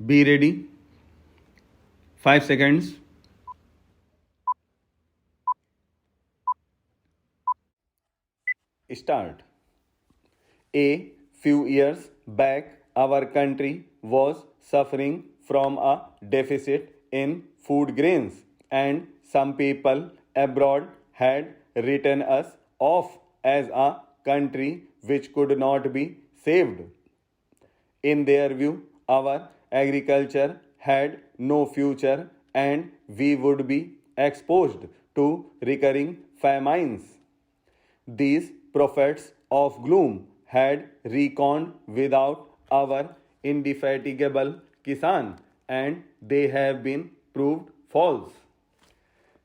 Be ready. 5 seconds. Start. A few years back, our country was suffering from a deficit in food grains, and some people abroad had written us off as a country which could not be saved. In their view, our agriculture had no future and we would be exposed to recurring famines. These prophets of gloom had reckoned without our indefatigable Kisan, and they have been proved false.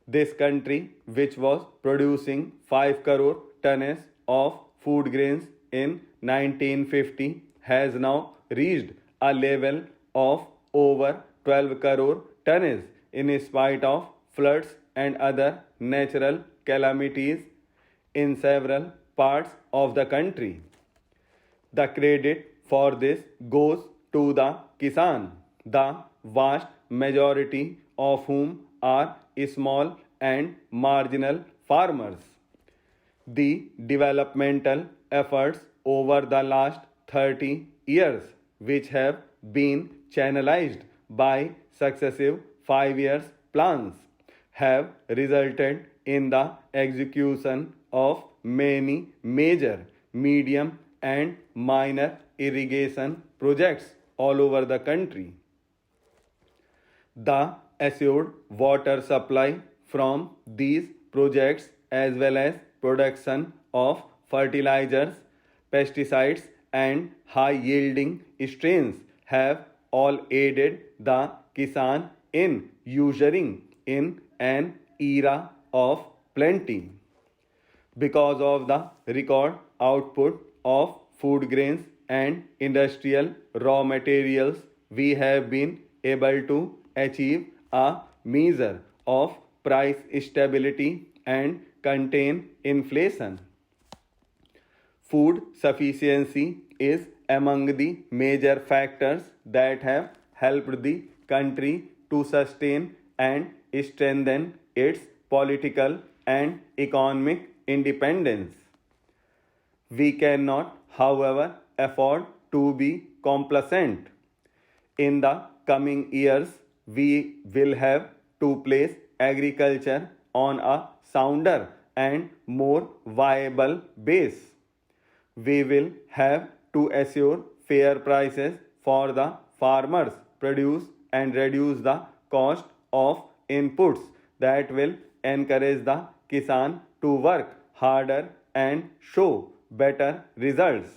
This country, which was producing 5 crore tons of food grains in 1950, has now reached a level of over 12 crore tons in spite of floods and other natural calamities in several parts of the country. The credit for this goes to the Kisan, the vast majority of whom are small and marginal farmers. The developmental efforts over the last 30 years, which have been channelized by successive 5 years plans, have resulted in the execution of many major, medium, and minor irrigation projects all over the country. The assured water supply from these projects, as well as production of fertilizers, pesticides, and high yielding strains, have all aided the Kisan in ushering in an era of plenty. Because of the record output of food grains and industrial raw materials, we have been able to achieve a measure of price stability and contain inflation. Food sufficiency is among the major factors that have helped the country to sustain and strengthen its political and economic independence. We cannot, however, afford to be complacent. In the coming years, we will have to place agriculture on a sounder and more viable base. We will have to assure fair prices for the farmers' produce and reduce the cost of inputs that will encourage the Kisan to work harder and show better results.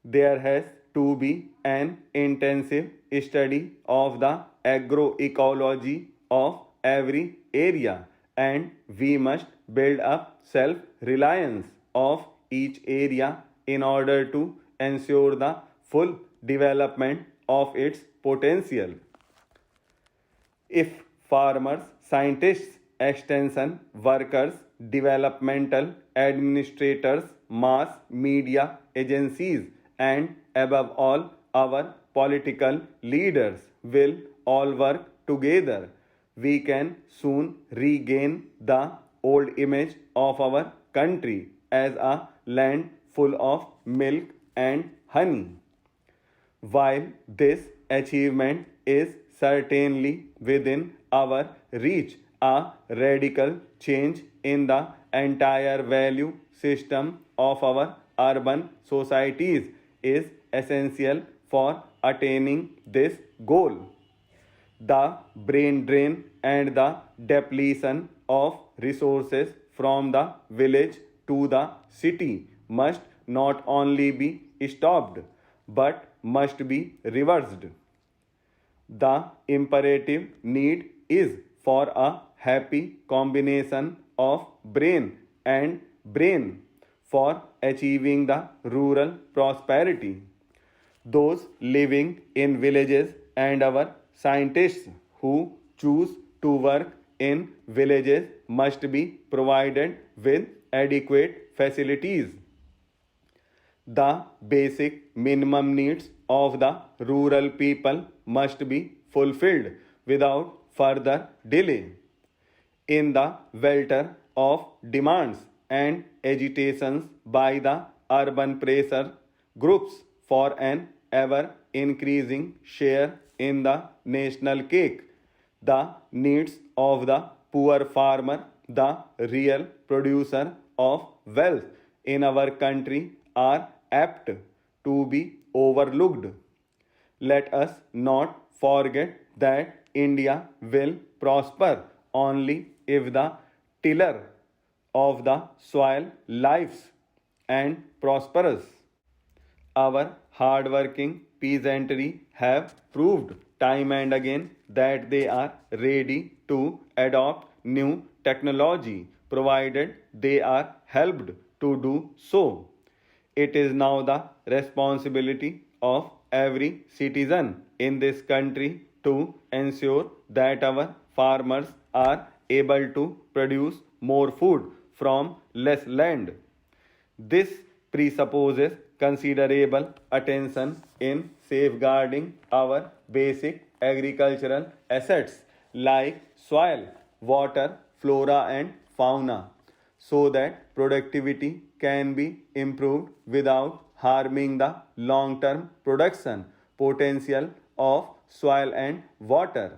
There has to be an intensive study of the agroecology of every area, and we must build up self reliance of each area in order to ensure the full development of its potential. If farmers, scientists, extension workers, developmental administrators, mass media agencies, and above all, our political leaders will all work together, we can soon regain the old image of our country as a land full of milk and honey. While this achievement is certainly within our reach, a radical change in the entire value system of our urban societies is essential for attaining this goal. The brain drain and the depletion of resources from the village to the city must not only be stopped but must be reversed. The imperative need is for a happy combination of brain and brain for achieving the rural prosperity. Those living in villages and our scientists who choose to work in villages must be provided with adequate facilities. The basic minimum needs of the rural people must be fulfilled without further delay. In the welter of demands and agitations by the urban pressure groups for an ever increasing share in the national cake, the needs of the poor farmer, the real producer of wealth in our country, are apt to be overlooked. Let us not forget that India will prosper only if the tiller of the soil lives and prospers. Our hard-working peasantry have proved time and again that they are ready to adopt new technology provided they are helped to do so. It is now the responsibility of every citizen in this country to ensure that our farmers are able to produce more food from less land. This presupposes considerable attention in safeguarding our basic agricultural assets like soil, water, flora, and fauna so that productivity can be improved without harming the long term production potential of soil and water.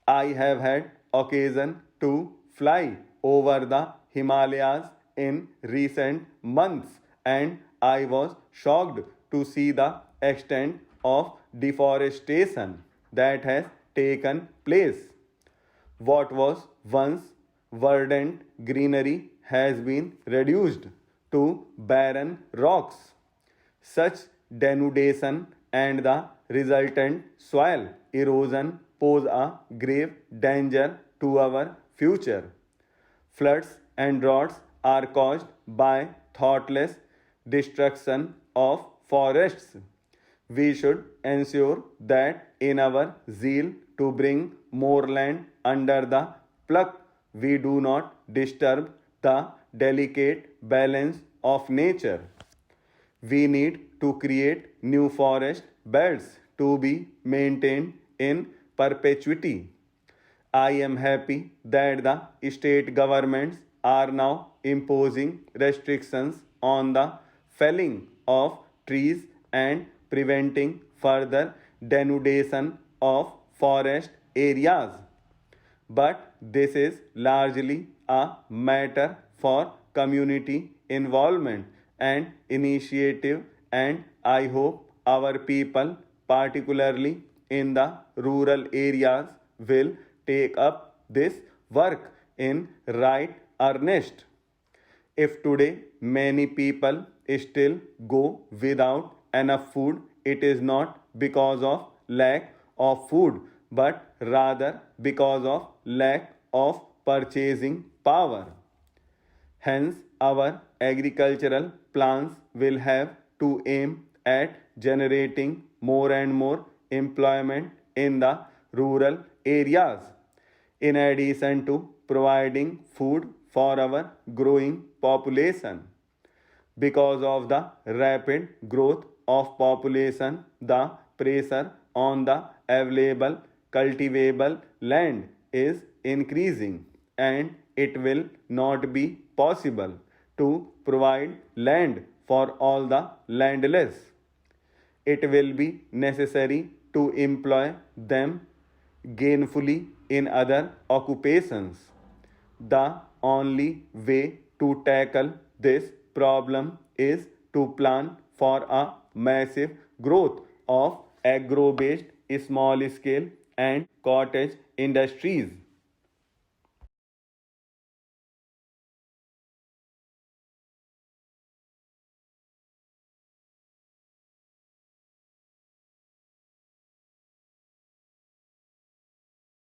I have had occasion to fly over the Himalayas in recent months, and I was shocked to see the extent of deforestation that has taken place. What was once verdant greenery has been reduced to barren rocks. Such denudation and the resultant soil erosion pose a grave danger to our future. Floods and droughts are caused by thoughtless destruction of forests. We should ensure that in our zeal to bring more land under the pluck, we do not disturb the delicate balance of nature. We need to create new forest belts to be maintained in perpetuity. I am happy that the state governments are now imposing restrictions on the felling of trees and preventing further denudation of forest areas. But this is largely a matter for community involvement and initiative, and I hope our people, particularly in the rural areas, will take up this work in right earnest. If today many people still go without enough food, it is not because of lack of food, but rather because of lack of purchasing power. Hence, our agricultural plans will have to aim at generating more and more employment in the rural areas, in addition to providing food for our growing population. Because of the rapid growth of population, the pressure on the available cultivable land is increasing, and it will not be possible to provide land for all the landless. It will be necessary to employ them gainfully in other occupations. The only way to tackle this problem is to plan for a massive growth of agro based small scale and cottage industries.